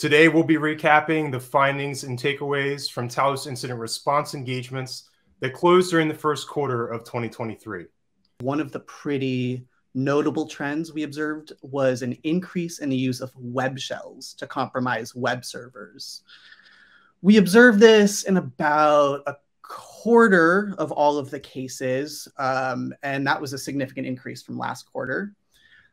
Today, we'll be recapping the findings and takeaways from Talos Incident Response engagements that closed during the first quarter of 2023. One of the pretty notable trends we observed was an increase in the use of web shells to compromise web servers. We observed this in about a quarter of all of the cases, and that was a significant increase from last quarter.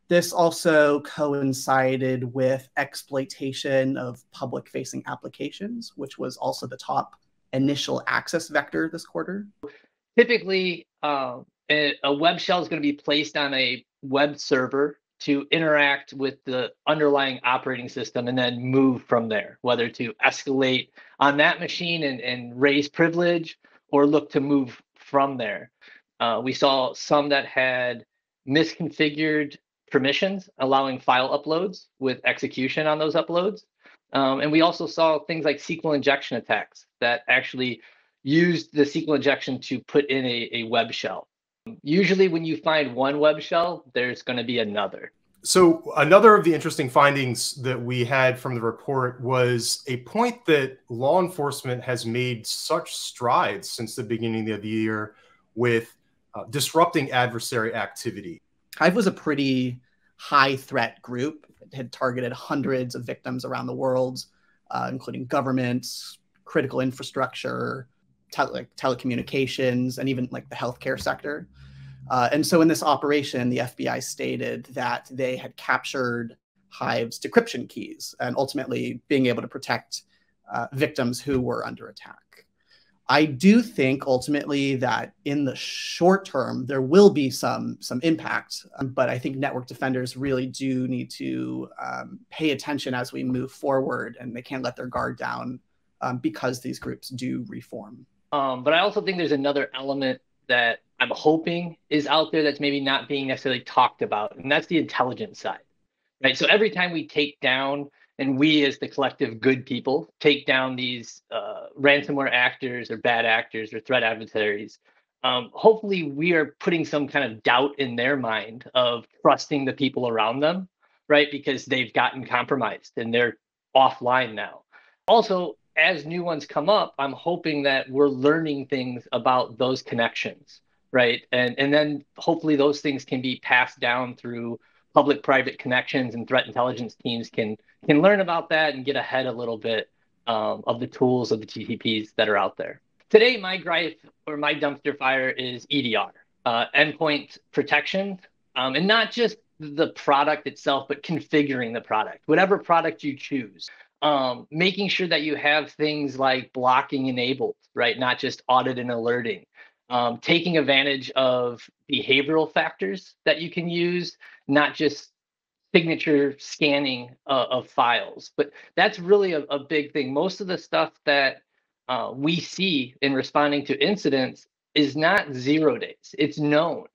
This also coincided with exploitation of public-facing applications, which was also the top initial access vector this quarter. Typically, a web shell is going to be placed on a web server to interact with the underlying operating system and then move from there, whether to escalate on that machine and raise privilege or look to move from there. We saw some that had misconfigured permissions, allowing file uploads with execution on those uploads. And we also saw things like SQL injection attacks that actually used the SQL injection to put in a web shell. Usually when you find one web shell, there's going to be another. So another of the interesting findings that we had from the report was a point that law enforcement has made such strides since the beginning of the year with disrupting adversary activity. Hive was a pretty high threat group. It had targeted hundreds of victims around the world, including governments, critical infrastructure, telecommunications, and even like the healthcare sector. And so in this operation, the FBI stated that they had captured Hive's decryption keys and ultimately being able to protect victims who were under attack. I do think ultimately that in the short term, there will be some impact, but I think network defenders really do need to pay attention as we move forward, and they can't let their guard down because these groups do reform. But I also think there's another element that I'm hoping is out there that's maybe not being necessarily talked about, and that's the intelligence side, right? So every time we take down, and we as the collective good people take down these ransomware actors or bad actors or threat adversaries, hopefully we are putting some kind of doubt in their mind of trusting the people around them, right? Because they've gotten compromised and they're offline now. Also, as new ones come up, I'm hoping that we're learning things about those connections, right? And then hopefully those things can be passed down through public-private connections, and threat intelligence teams can learn about that and get ahead a little bit of the tools of the TTPs that are out there. Today, my gripe or my dumpster fire is EDR, endpoint protection, and not just the product itself, but configuring the product, whatever product you choose. Making sure that you have things like blocking enabled, right? Not just audit and alerting. Taking advantage of behavioral factors that you can use, not just signature scanning of files. But that's really a big thing. Most of the stuff that we see in responding to incidents is not 0 days. It's known.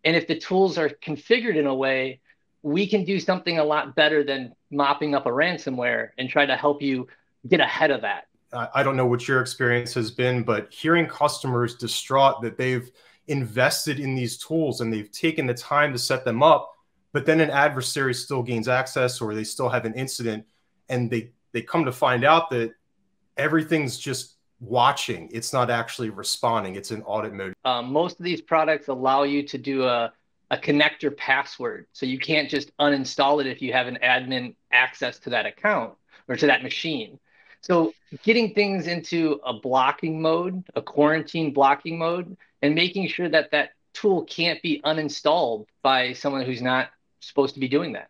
And if the tools are configured in a way, we can do something a lot better than mopping up a ransomware and try to help you get ahead of that. I don't know what your experience has been, but hearing customers distraught that they've invested in these tools and they've taken the time to set them up, but then an adversary still gains access or they still have an incident and they come to find out that everything's just watching. It's not actually responding. It's in audit mode. Most of these products allow you to do a connector password. So you can't just uninstall it if you have an admin access to that account or to that machine. So getting things into a blocking mode, a quarantine blocking mode, and making sure that that tool can't be uninstalled by someone who's not supposed to be doing that.